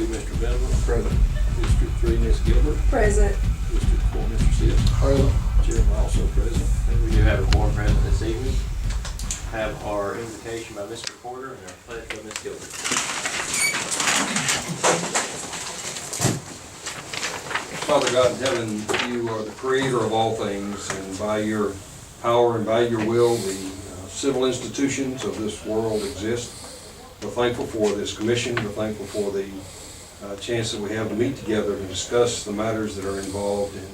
Mr. Venable. Present. District 3, Ms. Gilbert. Present. District 4, Mr. Sips. Present. Chairman also present. And we do have a quorum present this evening. Have our invocation by Mr. Porter and our pledge by Ms. Gilbert. Father God in heaven, you are the creator of all things, and by your power and by your will, the civil institutions of this world exist. We're thankful for this commission. We're thankful for the chance that we have to meet together to discuss the matters that are involved and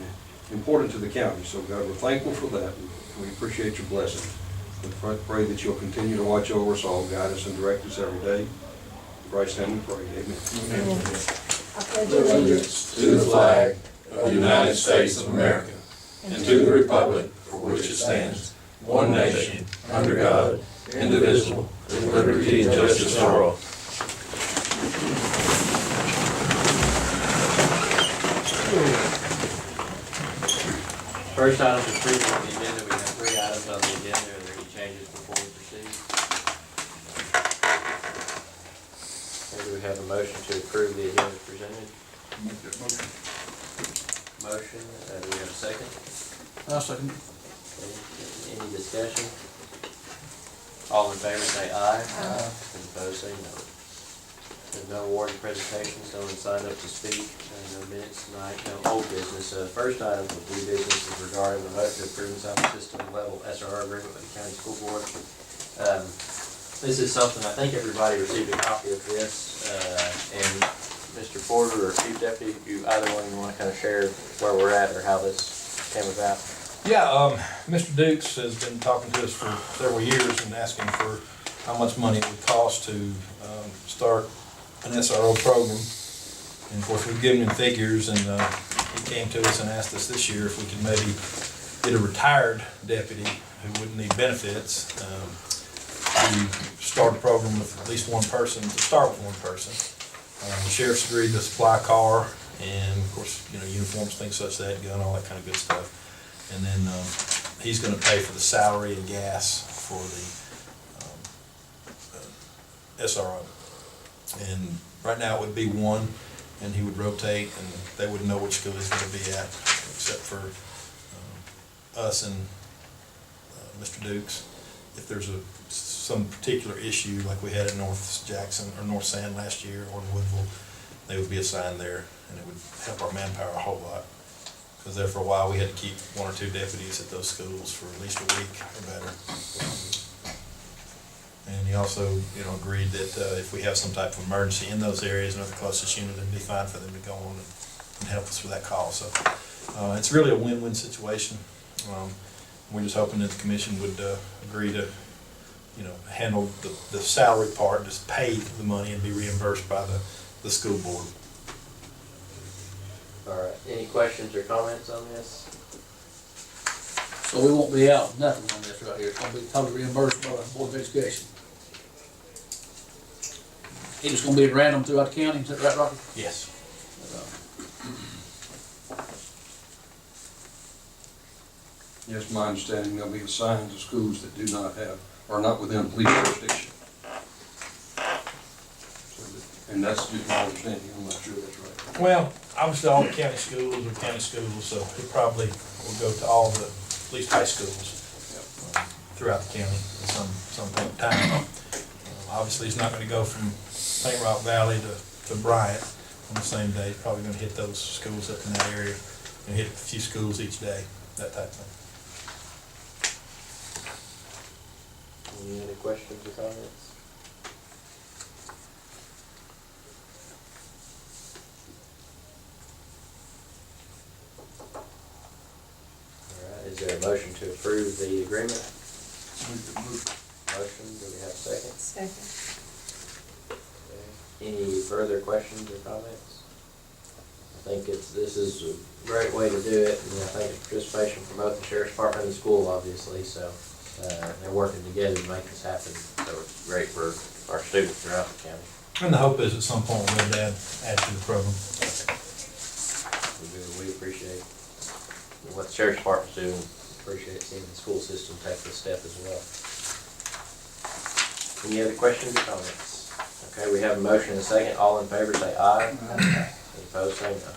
important to the county. So God, we're thankful for that. We appreciate your blessing. We pray that you'll continue to watch over us all, guide us and direct us every day. In Christ's name we pray. Amen. Amen. I pledge allegiance To the flag of the United States of America and to the republic for which it stands, one nation, under God, indivisible, with liberty and justice for all. First item is approval of the agenda. We have 3 items on the agenda. Are there any changes before we proceed? Or do we have a motion to approve the agenda presented? Make that motion. Motion, do we have a second? I'll second. Okay. Any discussion? All in favor say aye. Aye. And opposed say no. There's no award presentations, no one signed up to speak, no minutes tonight, no old business. First item of new business is regarding the vote to approve the sound system level SRO agreement with the county school board. This is something, I think everybody received a copy of this, and Mr. Porter or Chief Deputy, you either one you want to kind of share where we're at or how this came about? Yeah, Mr. Dukes has been talking to us for several years and asking for how much money it would cost to start an SRO program. And of course, we've given him figures, and he came to us and asked us this year if we could maybe get a retired deputy who wouldn't need benefits to start a program with at least one person, to start with one person. The sheriff's agreed to supply a car and, of course, uniforms, things such that, gun, all that kind of good stuff. And then he's going to pay for the salary and gas for the SRO. And right now it would be one, and he would rotate, and they wouldn't know which school he's going to be at, except for us and Mr. Dukes. If there's some particular issue, like we had at North Jackson or North Sand last year, or in Woodville, they would be assigned there, and it would help our manpower a whole lot. Because there for a while we had to keep 1 or 2 deputies at those schools for at least a week or better. And he also, agreed that if we have some type of emergency in those areas, the closest unit, it'd be fine for them to go on and help us with that call. So it's really a win-win situation. We're just hoping that the commission would agree to, handle the salary part, just pay the money and be reimbursed by the school board. All right, any questions or comments on this? So we won't be out nothing on this right here, it's gonna be totally reimbursed by the Board of Education. It's just gonna be random throughout the county, is that right, Rocky? Yes. Yes, my understanding, they'll be assigned to schools that do not have, are not within police jurisdiction. And that's just my understanding, I'm not sure that's right. Well, obviously all the county schools are county schools, so it probably will go to all the, at least high schools throughout the county at some point in time. Obviously, it's not going to go from St. Rock Valley to Bryant on the same day. It's probably going to hit those schools up in that area and hit a few schools each day, that type of thing. Any other questions or comments? All right, is there a motion to approve the agreement? Motion, do we have a second? Second. Okay. Any further questions or comments? I think this is a great way to do it, and I think it's participation from both the sheriff's department and the school, obviously, so they're working together to make this happen, so it's great for our students throughout the county. And the hope is at some point we'll add to the program. We appreciate what the sheriff's department's doing, appreciate seeing the school system take this step as well. Any other questions or comments? Okay, we have a motion and a second. All in favor say aye. Any opposed, say no.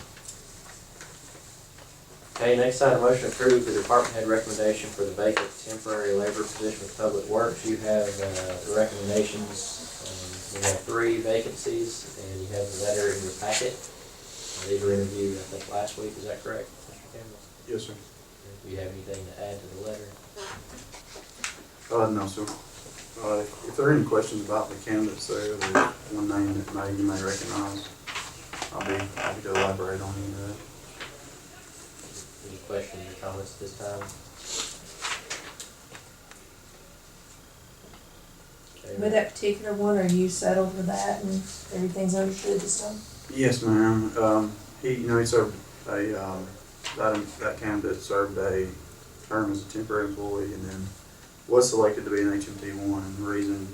Okay, next item, motion to approve the department head recommendation for the vacant temporary labor position with Public Works. You have the recommendations. We have 3 vacancies, and you have the letter in your packet. These were interviewed, I think, last week. Is that correct, Mr. Campbell? Yes, sir. Do you have anything to add to the letter? No, sir. If there are any questions about the candidates there, there's one name that you may recognize. I'll be happy to elaborate on any of that. Any questions or comments this time? Okay, With that particular one, are you settled with that and everything's understood this time? Yes, ma'am. He served that candidate served a term as a temporary employee and then was selected to be an HMT1. And the reason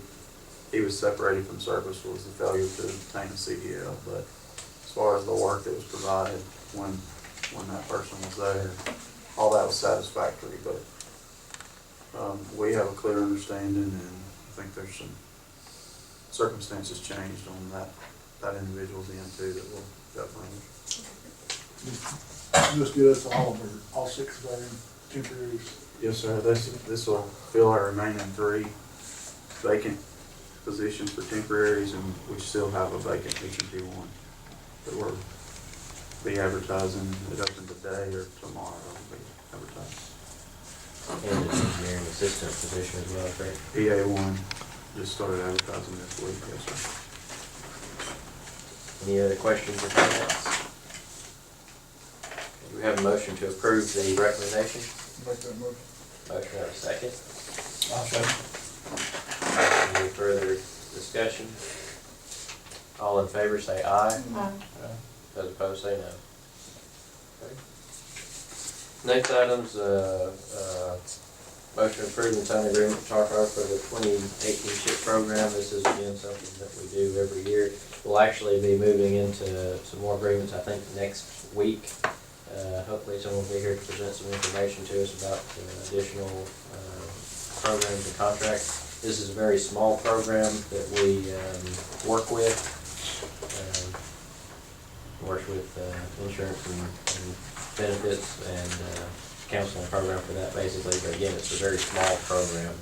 he was separated from service was the failure to obtain a CDL. But as far as the work that was provided when that person was there, all that was satisfactory. But we have a clear understanding, and I think there's some circumstances changed on that individual's end too that will govern. Just give us all 6 of our temporaries. Yes, sir. This will fill our remaining 3 vacant positions for temporaries, and we still have a vacant HMT1 that we'll be advertising. It opened today or tomorrow. It'll be advertised. And the engineering assistant position as well, correct? PA1 just started advertising this week. Yes, sir. Any other questions or comments? Do we have a motion to approve the recommendation? Make that motion. Motion, have a second. I'll second. Any further discussion? All in favor say aye. Those opposed say no. Okay. Next item's, motion to approve the time agreement with Choctaw for the 2018 SHIP program. This is again something that we do every year. We'll actually be moving into some more agreements, I think, next week. Hopefully someone will be here to present some information to us about additional programs and contracts. This is a very small program that we work with. Works with insurance and benefits and counseling program for that basically, but again, it's a very small program.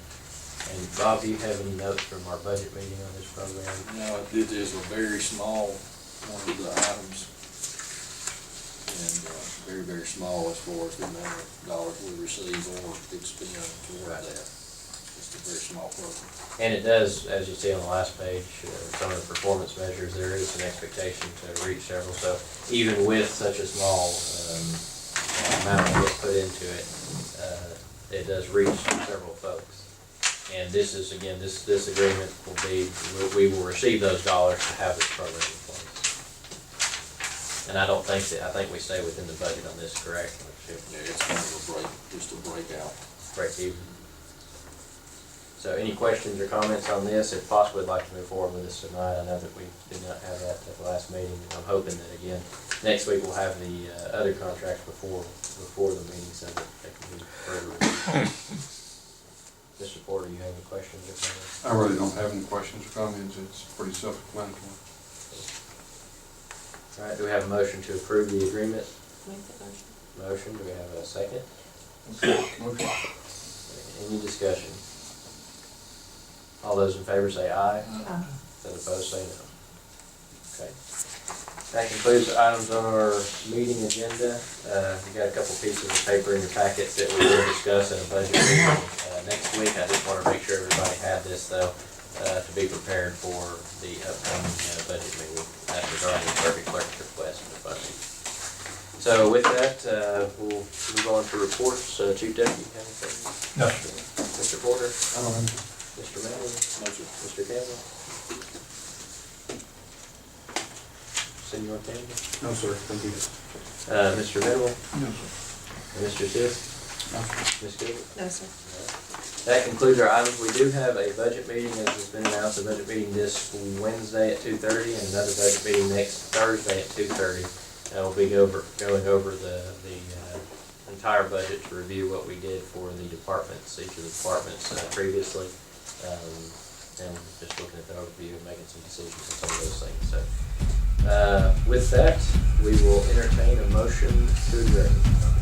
And Bob, do you have any notes from our budget meeting on this program? No, it is a very small one of the items, and very, very small as far as the amount of dollars we receive or expend toward Right. that. Just a very small program. And it does, as you see on the last page, some of the performance measures, there is an expectation to reach several. So even with such a small amount that's put into it, it does reach several folks. And this is, again, this agreement will be, we will receive those dollars to have this program in place. And I think we stay within the budget on this, correct? Yeah, it's kind of just a breakout. Break even. So any questions or comments on this? If possible, we'd like to move forward with this tonight. I know that we did not have that at the last meeting. I'm hoping that, again, next week we'll have the other contracts before the meeting so that they can be further reviewed. Mr. Porter, you have any questions or comments? I really don't have any questions or comments. It's pretty self-explanatory. All right, do we have a motion to approve the agreement? Make that motion. Motion, do we have a second? Motion. Any discussion? All those in favor say aye. Those opposed say no. Okay. That concludes the items on our meeting agenda. You got a couple pieces of paper in your packet that we will discuss in a budget meeting next week. I just want to make sure everybody had this though, to be prepared for the upcoming budget meeting. That's regarding the circuit clerk's request for funding. So with that, we'll move on to reports. Chief Deputy, you have anything? No. Mr. Porter? I don't have. Mr. Manley? Mr. Campbell? Senor Campbell? No, sir. Thank you. Mr. Venable? No, sir. And Mr. Sis? Ms. Gilbert? No, sir. That concludes our items. We do have a budget meeting, as has been announced, a budget meeting this Wednesday at 2:30 and another budget meeting next Thursday at 2:30. We'll be going over the entire budget to review what we did for the departments, each of the departments previously. and just looking at the overview and making some decisions on some of those things. So, with that, we will entertain a motion to adjourn.